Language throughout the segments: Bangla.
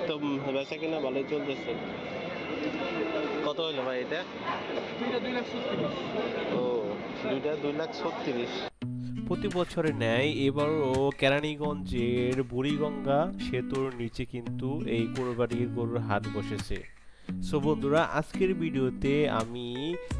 তো বেচা কিনা ভালোই চলতেছে। কত হলো ভাই এটা? ও, দুইটা 2,36,000। প্রতি বছরের ন্যায় এবারও কেরানীগঞ্জের বুড়িগঙ্গা সেতুর নিচে কিন্তু এই কোরবানির গরুর হাট বসেছে। সো বন্ধুরা, আজকের ভিডিওতে আমি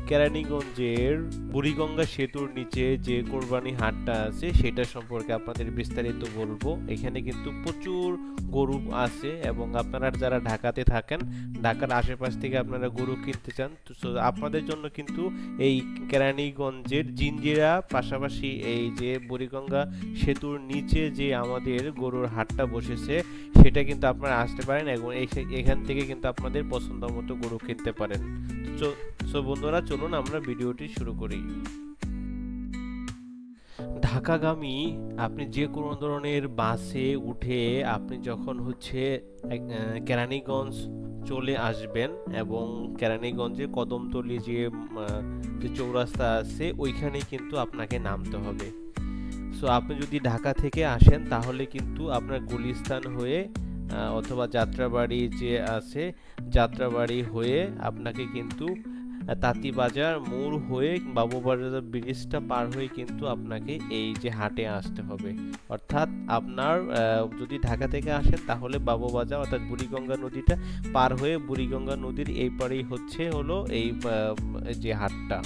কেরানীগঞ্জের বুড়িগঙ্গা সেতুর নিচে যে কোরবানি হাটটা আছে সেটা সম্পর্কে আপনাদের বিস্তারিত বলবো। এখানে কিন্তু প্রচুর গরু আছে এবং আপনারা যারা ঢাকাতে থাকেন, ঢাকার আশেপাশ থেকে আপনারা গরু কিনতে চান, তো আপনাদের জন্য কিন্তু এই কেরানীগঞ্জের জিঞ্জিরা পাশাপাশি এই যে বুড়িগঙ্গা সেতুর নিচে যে আমাদের গরুর হাটটা বসেছে সেটা কিন্তু আপনারা আসতে পারেন এবং এখান থেকে কিন্তু আপনাদের পছন্দ মতো গরু কিনতে পারেন। সো বন্ধুরা, চলুন আমরা ভিডিওটি শুরু করি। ঢাকাগামী আপনি যে কোনো ধরনের বাসে উঠে আপনি যখন কেরানীগঞ্জ চলে আসবেন এবং কেরানীগঞ্জে কদমতলী যে চৌরাস্তা আছে ওইখানে কিন্তু আপনাকে নামতে হবে। সো আপনি যদি ঢাকা থেকে আসেন তাহলে কিন্তু আপনার গুলিস্তান হয়ে অথবা যাত্রাবাড়ি যে আছে যাত্রাবাড়ি হয়ে আপনাকে কিন্তু তাঁতীবাজার মোড় হয়ে বাবুবাজার ব্রিজটা পার হয়ে কিন্তু আপনাকে এই যে হাটে আসতে হবে। অর্থাৎ আপনার যদি ঢাকা থেকে আসেন তাহলে বাবুবাজার অর্থাৎ বুড়িগঙ্গা নদীটা পার হয়ে বুড়িগঙ্গা নদীর এই পারেই হলো এই যে হাটটা।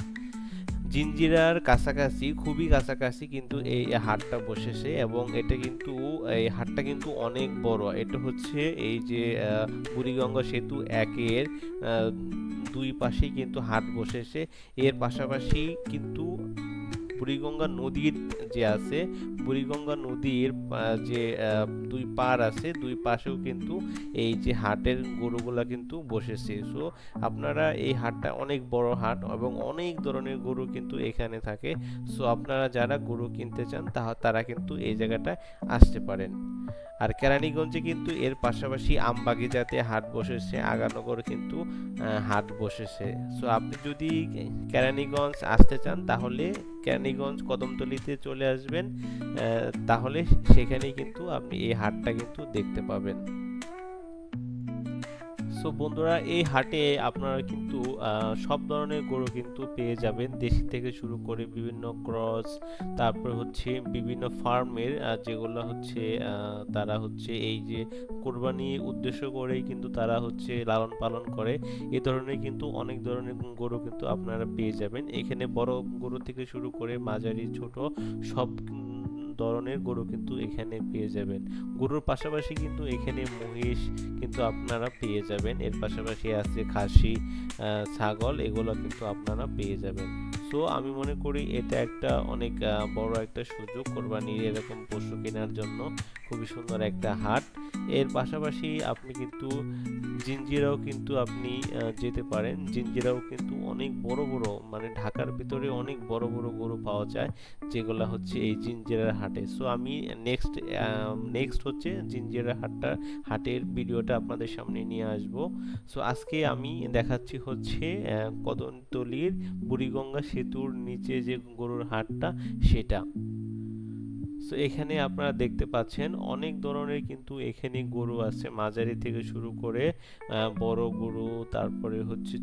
জিঞ্জিরার কাছাকাছি, খুবই কাছাকাছি কিন্তু এই হাটটা বসেছে এবং এই হাটটা কিন্তু অনেক বড়। এটা হচ্ছে এই যে বুড়িগঙ্গা সেতু 1-এর দুই পাশেই কিন্তু হাট বসেছে। এর পাশাপাশি কিন্তু বুড়িগঙ্গা নদীর বুড়িগঙ্গা নদীর যে দুই পার আছে, দুই পাশেও কিন্তু এই যে হাটের গরুগুলা কিন্তু বসেছে। সো আপনারা এই হাটটা অনেক বড় হাট এবং অনেক ধরনের গরু কিন্তু এখানে থাকে। সো আপনারা যারা গরু কিনতে চান তারা কিন্তু এই জায়গাটায় আসতে পারেন। আর কেরানীগঞ্জে কিন্তু এর পাশাপাশি আমবাগিচাতে হাট বসেছে, আগানগর কিন্তু হাট বসেছে। সো আপনি যদি কেরানীগঞ্জ আসতে চান তাহলে কেরানীগঞ্জ কদমতলীতে চলে আসবেন, তাহলে সেখানেই কিন্তু আপনি এই হাটটা কিন্তু দেখতে পাবেন। সো বন্ধুরা, এই হাটে আপনারা কিন্তু সব ধরনের গরু কিন্তু পেয়ে যাবেন, দেশি থেকে শুরু করে বিভিন্ন ক্রস, তারপর বিভিন্ন ফার্মের যেগুলো তারা এই যে কোরবানি উদ্দেশ্য করেই কিন্তু তারা লালন পালন করে। এই ধরনের কিন্তু অনেক ধরনের গরু কিন্তু আপনারা পেয়ে যাবেন এখানে। বড় গরু থেকে শুরু করে মাঝারি ছোট সব ধরনের গরু কিন্তু এখানে পেয়ে যাবেন। গরুর পাশাপাশি কিন্তু এখানে মহিষ কিন্তু আপনারা পেয়ে যাবেন। এর পাশাপাশি আছে খাসি, ছাগল, এগুলো কিন্তু আপনারা পেয়ে যাবেন। সো আমি মনে করি এটা একটা অনেক বড় একটা সুযোগ কোরবানির এরকম পশু কেনার জন্য। খুবই সুন্দর একটা হাট। এর পাশাপাশি আপনি কিন্তু জিঞ্জিরাও কিন্তু আপনি যেতে পারেন। জিঞ্জিরাও কিন্তু অনেক বড় বড়, মানে ঢাকার ভিতরে অনেক বড় বড় গরু পাওয়া যায় যেগুলো এই জিঞ্জিরার হাটে। সো আমি নেক্সট জিঞ্জিরা হাটের ভিডিওটা আপনাদের সামনে নিয়ে আসব। সো আজকে আমি দেখাচ্ছি কদমতলীর বুড়িগঙ্গা সেতুর নিচে যে গরুর হাটটা সেটা। সো এখানে আপনারা দেখতে পাচ্ছেন অনেক ধরনের কিন্তু এখানে গরু আছে, মাঝারি থেকে শুরু করে বড় গরু, তারপরে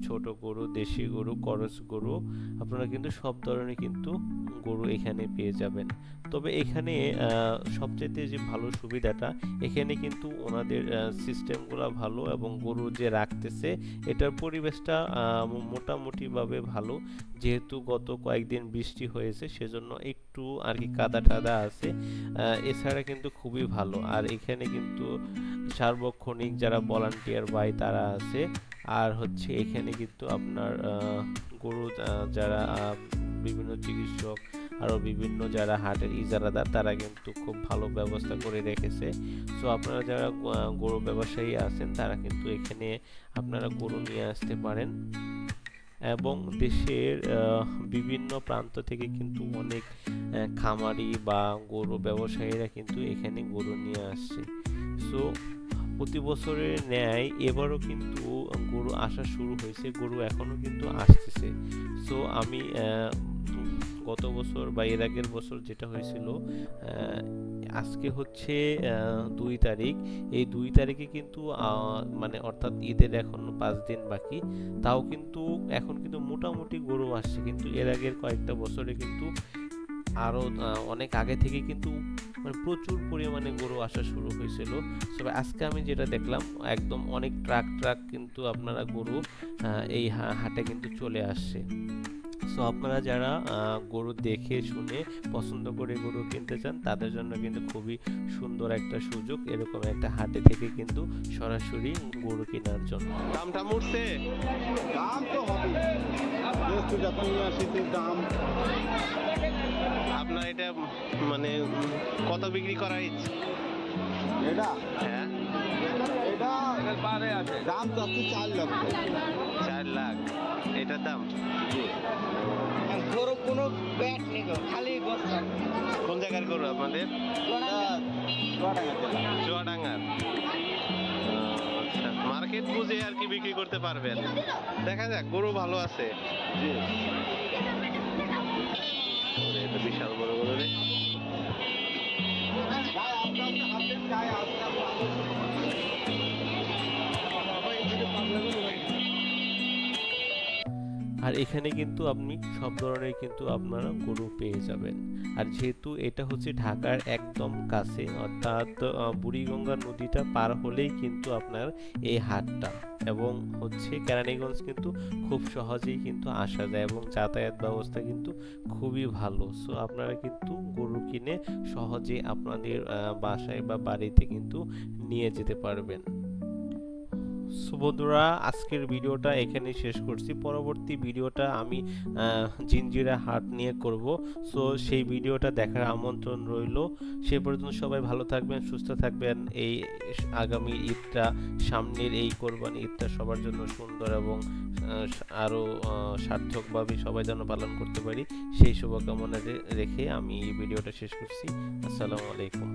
ছোট গরু, দেশি গরু, করস গরু, আপনারা কিন্তু সব ধরনের কিন্তু গরু এখানে পেয়ে যাবেন। তবে এখানে সবচেয়ে যে ভালো সুবিধাটা, এখানে কিন্তু ওনাদের সিস্টেমগুলো ভালো এবং গরু যে রাখতেছে এটার পরিবেশটা মোটামুটিভাবে ভালো। যেহেতু গত কয়েকদিন বৃষ্টি হয়েছে সেজন্য একটু আর কি কাদা টাদা আছে, এছাড়া কিন্তু খুবই ভালো। আর এখানে কিন্তু সার্বক্ষণিক যারা ভলান্টিয়ার ভাই তারা আছে। আর এখানে কিন্তু আপনার গরু যারা বিভিন্ন চিকিৎসক, আরও বিভিন্ন যারা হাটের ইজারাদার, তারা কিন্তু খুব ভালো ব্যবস্থা করে রেখেছে। সো আপনারা যারা গরু ব্যবসায়ী আছেন তারা কিন্তু এখানে আপনারা গরু নিয়ে আসতে পারেন এবং দেশের বিভিন্ন প্রান্ত থেকে কিন্তু অনেক খামারি বা গরু ব্যবসায়ীরা কিন্তু এখানে গরু নিয়ে আসছে। সো প্রতি বছরের ন্যায় এবারও কিন্তু গরু আসা শুরু হয়েছে, গরু এখনো কিন্তু আসতেছে। সো আমি গত বছর বা এর আগের বছর যেটা হয়েছিল, আজকে হচ্ছে 2 তারিখ। এই 2 তারিখে কিন্তু মানে অর্থাৎ ঈদের এখন 5 দিন বাকি, তাও কিন্তু এখন কিন্তু মোটামুটি গরু আসছে। কিন্তু এর আগের কয়েকটা বছরে কিন্তু আরো অনেক আগে থেকে কিন্তু মানে প্রচুর পরিমাণে গরু আসা শুরু হয়েছিল। তবে আজকে আমি যেটা দেখলাম একদম অনেক ট্রাক কিন্তু আপনারা গরু এই হাটে কিন্তু চলে আসছে। সো আপনারা যারা গরু দেখে শুনে পছন্দ করে গরু কিনতে চান তাদের জন্য কিন্তু খুবই সুন্দর একটা সুযোগ এরকম একটা হাটে থেকে কিন্তু সরাসরি গরু কেনার জন্য। দামটা উঠছে? দাম তো হবে, যেহেতু যখন নিয়ে আসিছে দাম। আপনার এটা মানে কত বিক্রি করা ইচ্ছে? এটা হ্যাঁ, এটা দাম চাচ্ছি 4 লক্ষ। 4 লাখ এটার দাম? গরু কোনো ব্যাট নেই গো, খালি বস্তা। কোন জায়গার গরু আপনাদের? চুয়াডাঙ্গার। আচ্ছা, মার্কেট বুঝে আর কি বিক্রি করতে পারবেন। দেখা যাক, গরু ভালো আছে। ওরে, এটা বিশাল বড় গরু রে। আর এখানে কিন্তু আপনি সব ধরনের কিন্তু আপনারা গরু পেয়ে যাবেন। আর যেহেতু এটা হচ্ছে ঢাকার একদম কাছে, অর্থাৎ বুড়িগঙ্গা নদীটা পার হলেই কিন্তু আপনার এই হাটটা, এবং হচ্ছে কেরানীগঞ্জ কিন্তু খুব সহজেই কিন্তু আসা যায় এবং যাতায়াত ব্যবস্থা কিন্তু খুবই ভালো। সো আপনারা কিন্তু গরু কিনে সহজে আপনাদের বাসায় বা বাড়িতে কিন্তু নিয়ে যেতে পারবেন। সো বন্ধুরা, আজকের ভিডিওটা এখানে শেষ করছি। পরবর্তী ভিডিওটা আমি জিঞ্জিরা হাট নিয়ে করব। সো সেই ভিডিওটা দেখার আমন্ত্রণ রইল। সে পর্যন্ত সবাই ভালো থাকবেন, সুস্থ থাকবেন। এই আগামী ঈদটা, সামনের এই কোরবানি ঈদটা সবার জন্য সুন্দর এবং আরও সার্থকভাবে সবাই যেন পালন করতে পারি, সেই শুভকামনা রেখে আমি এই ভিডিওটা শেষ করছি। আসসালামু আলাইকুম।